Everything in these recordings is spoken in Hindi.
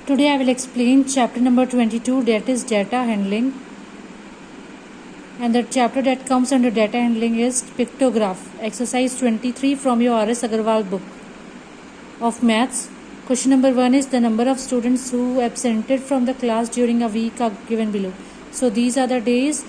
Today I will explain chapter number 22, that is data handling. And the chapter that comes under data handling is pictograph. Exercise 23 from your R.S. Agarwal book of maths. Question number 1 is the number of students who absented from the class during a week are given below. So these are the days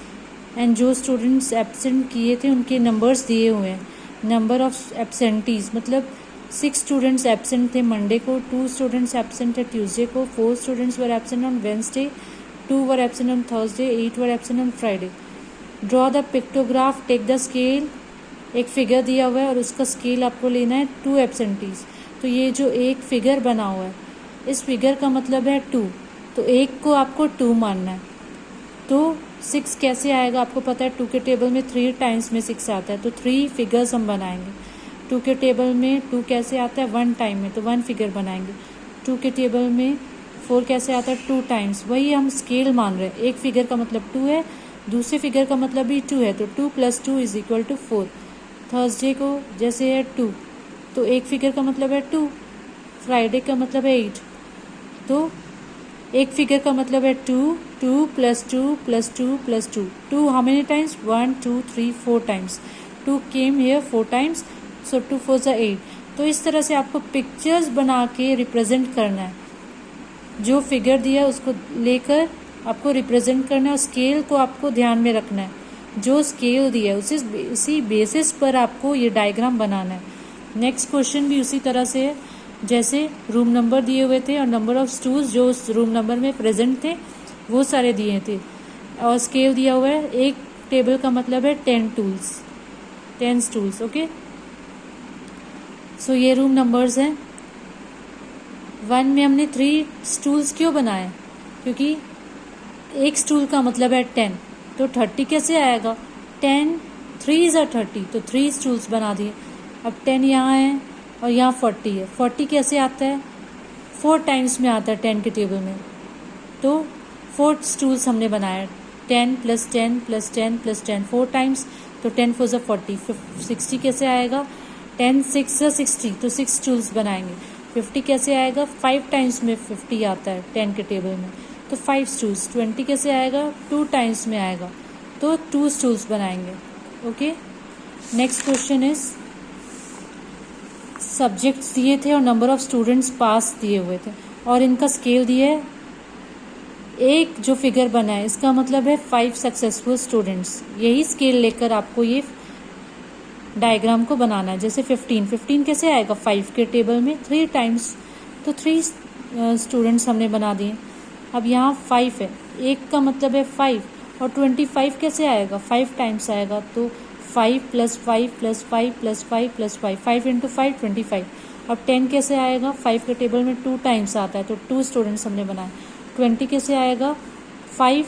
and जो students absent किए थे उनके numbers दिए हुए हैं. Number of absentees मतलब 6 students absent थे मंडे को, 2 students absent थे ट्यूसडे को, 4 students were absent on Wednesday, 2 were absent on Thursday, 8 were absent on Friday. Draw the pictograph, take the scale. एक फिगर दिया हुआ है और उसका स्केल आपको लेना है 2 एब्सेंटीज. तो ये जो एक फिगर बना हुआ है इस फिगर का मतलब है 2, तो एक को आपको 2 मानना है. तो 6 कैसे आएगा आपको पता है, 2 के टेबल में 3 टाइम्स में 6 आता है, तो 3 फिगर्स हम बनाएंगे. 2 के टेबल में 2 कैसे आता है 1 टाइम में, तो 1 फिगर बनाएंगे. 2 के टेबल में 4 कैसे आता है 2 टाइम्स, वही हम स्केल मान रहे हैं. एक फिगर का मतलब 2 है, दूसरे फिगर का मतलब भी 2 है, तो 2 + 2 = 4. थर्सडे को जैसे है 2, तो एक फिगर का मतलब है 2. फ्राइडे का मतलब है 8, तो एक फिगर का मतलब है 2, 2 + 2 + 2 + 2. 2 how many times, 1 2 3 4 times. 2 came here 4 times, सो 2 4 = 8. तो इस तरह से आपको पिक्चर्स बना के रिप्रेजेंट करना है. जो फिगर दिया है उसको लेकर आपको रिप्रेजेंट करना है और स्केल को आपको ध्यान में रखना है. जो स्केल दिया है उसी बेसिस पर आपको ये डायग्राम बनाना है. नेक्स्ट क्वेश्चन भी उसी तरह से है, जैसे रूम नंबर दिए हुए थे और नंबर ऑफ स्टूल्स जो उस रूम नंबर में प्रेजेंट थे वो सारे दिए थे और स्केल दिया हुआ है. एक टेबल का मतलब है 10 स्टूल्स. ओके, सो ये रूम नंबर्स हैं. 1 में हमने 3 स्टूल्स क्यों बनाए, क्योंकि एक स्टूल का मतलब है 10, तो 30 कैसे आएगा, 10 3 = 30, तो 3 स्टूल्स बना दिए. अब 10 यहाँ है और यहाँ 40 है. 40 कैसे आता है 4 टाइम्स में आता है 10 के टेबल में, तो 4 स्टूल्स हमने बनाए. 10 + 10 + 10 + 10 4 टाइम्स, तो 10 4 = 40. 60 कैसे आएगा, 10 6 = 60, तो 6 स्टूल्स बनाएंगे. 50 कैसे आएगा, 5 टाइम्स में 50 आता है 10 के टेबल में, तो 5 स्टूल्स. 20 कैसे आएगा, 2 टाइम्स में आएगा, तो 2 स्टूल्स बनाएंगे. Okay, next question is subjects दिए थे और नंबर ऑफ स्टूडेंट्स पास दिए हुए थे और इनका स्केल दिया है. एक जो फिगर बना है इसका मतलब है 5 सक्सेसफुल स्टूडेंट्स. यही स्केल लेकर आपको ये डायग्राम को बनाना है. जैसे 15 कैसे आएगा, 5 के टेबल में 3 टाइम्स, तो 3 स्टूडेंट्स हमने बना दिए. अब यहाँ 5 है, एक का मतलब है 5, और 25 कैसे आएगा, 5 टाइम्स आएगा, तो 5 + 5 + 5 + 5 + 5 5 × 5 25. अब 10 कैसे आएगा, 5 के टेबल में 2 टाइम्स आता है, तो 2 स्टूडेंट्स हमने बनाए. 20 कैसे आएगा, 5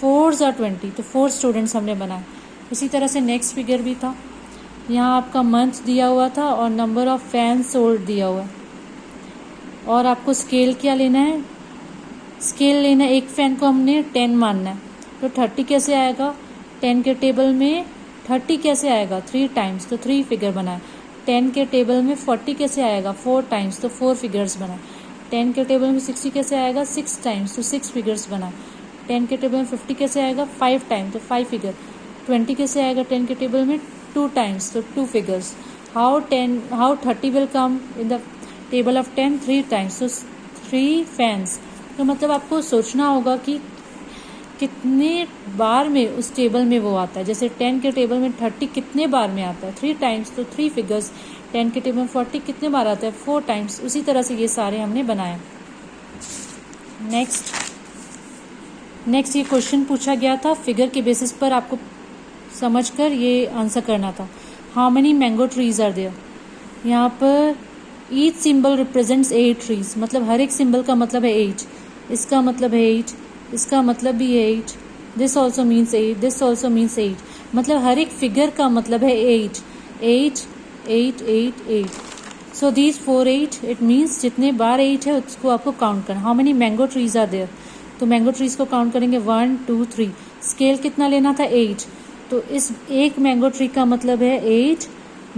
4 = 20, तो 4 स्टूडेंट्स हमने बनाए. इसी तरह से नेक्स्ट फिगर भी था. यहाँ आपका मंथ दिया हुआ था और नंबर ऑफ फैंस सोल्ड दिया हुआ है, और आपको स्केल क्या लेना है, स्केल लेना है. एक फैन को हमने 10 मानना है, तो 30 कैसे आएगा, 10 के टेबल में 30 कैसे आएगा 3 टाइम्स, तो 3 फिगर बनाए. 10 के टेबल में 40 कैसे आएगा 4 टाइम्स, तो 4 फिगर्स बनाए. 10 के टेबल में 60 कैसे आएगा 6 टाइम्स, तो 6 फिगर्स बनाए. 10 के टेबल में 50 कैसे आएगा 5 टाइम्स, तो 5 फिगर. 20 कैसे आएगा 10 के टेबल में 2 टाइम्स, तो 2 figures. How 30 will come in the table of 10 3 times, तो 3 फैंस. तो मतलब आपको सोचना होगा कि कितने बार में उस टेबल में वो आता है. जैसे 10 के टेबल में 30 कितने बार में आता है 3 टाइम्स, तो 3 फिगर्स. 10 के टेबल में 40 कितने बार आता है 4 टाइम्स. उसी तरह से ये सारे हमने बनाए. नेक्स्ट ये क्वेश्चन पूछा गया था, फिगर के बेसिस पर आपको समझकर ये आंसर करना था. How many mango trees are there. यहाँ पर ईच सिंबल रिप्रेजेंट्स 8 ट्रीज, मतलब हर एक सिंबल का मतलब है 8. इसका मतलब है 8, इसका मतलब भी 8, this also means 8, this also means 8. मतलब हर एक फिगर का मतलब है 8 8 8 8 8. सो दीज 4 8, इट मीन्स जितने बार 8 है उसको आपको काउंट करना. How many mango trees are there, तो मैंगो ट्रीज को काउंट करेंगे 1 2 3. स्केल कितना लेना था 8, तो इस एक मैंगो ट्री का मतलब है 8,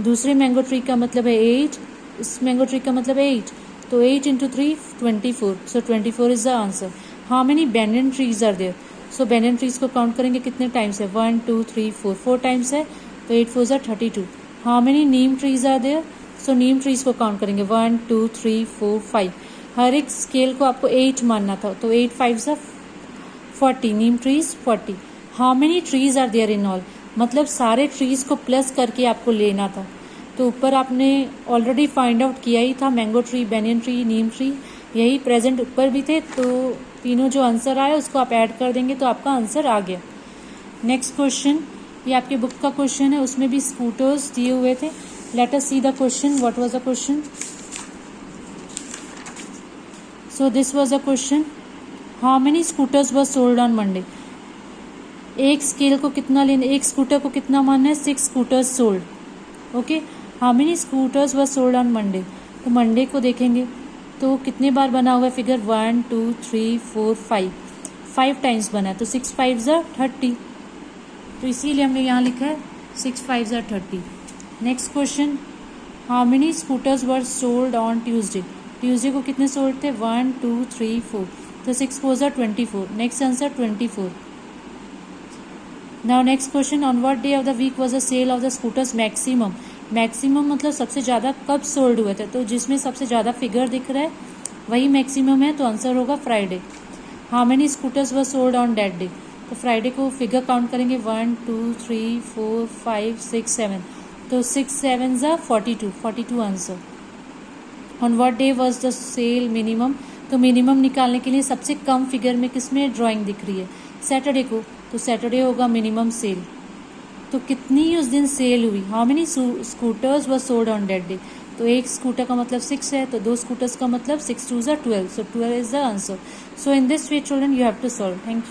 दूसरे मैंगो ट्री का मतलब है 8, इस मैंगो ट्री का मतलब 8, तो 8 into 3 24, so 24 is the answer. How many banyan trees are there? So banyan trees को काउंट करेंगे कितने टाइम्स है, 1 2 3 4, 4 टाइम्स है, तो 8 4 32. How many neem trees are there? So neem trees को काउंट करेंगे 1 2 3 4 5. हर एक स्केल को आपको 8 मानना था, तो 8 5 40, neem trees 40. How many trees are there in all, मतलब सारे ट्रीज को प्लस करके आपको लेना था. तो ऊपर आपने ऑलरेडी फाइंड आउट किया ही था, मैंगो ट्री, बैनियन ट्री, नीम ट्री, यही प्रेजेंट ऊपर भी थे. तो तीनों जो आंसर आया उसको आप ऐड कर देंगे तो आपका आंसर आ गया. नेक्स्ट क्वेश्चन, ये आपके बुक का क्वेश्चन है, उसमें भी स्कूटर्स दिए हुए थे. Let us see the question. What was the question? So this was the question. How many scooters were sold on Monday. एक स्केल को कितना लेना, एक स्कूटर को कितना मानना है, 6 scooters sold. Okay, how many scooters were sold on Monday. तो मंडे को देखेंगे तो कितने बार बना हुआ है फिगर, 1 2 3 4 5 टाइम्स बना है, तो 6 5 30. तो इसीलिए हमने यहाँ लिखा है 6 5 30. Next question, how many scooters were sold on Tuesday. Tuesday को कितने सोल्ड थे, 1 2 3 4, तो 6 4 24. Next answer 24. Now next question, on what day of the week was the sale of the scooters maximum. Maximum मतलब सबसे ज़्यादा कब सोल्ड हुए थे, तो जिसमें सबसे ज़्यादा फिगर दिख रहा है वही मैक्सिमम है, तो आंसर होगा Friday. How many scooters were sold on that day. तो फ्राइडे को फिगर काउंट करेंगे 1 2 3 4 5 6 7, तो 6 7 42 answer. On what day was the sale minimum. तो मिनिमम निकालने के लिए सबसे कम फिगर में किसमें ड्राइंग दिख रही है, सैटरडे को, तो सैटरडे होगा मिनिमम सेल. तो कितनी उस दिन सेल हुई, how many scooters were sold on that day. तो एक स्कूटर का मतलब 6 है, तो 2 स्कूटर्स का मतलब 6 2 12, so 12 is the answer. So in this way children you have to solve. Thank you.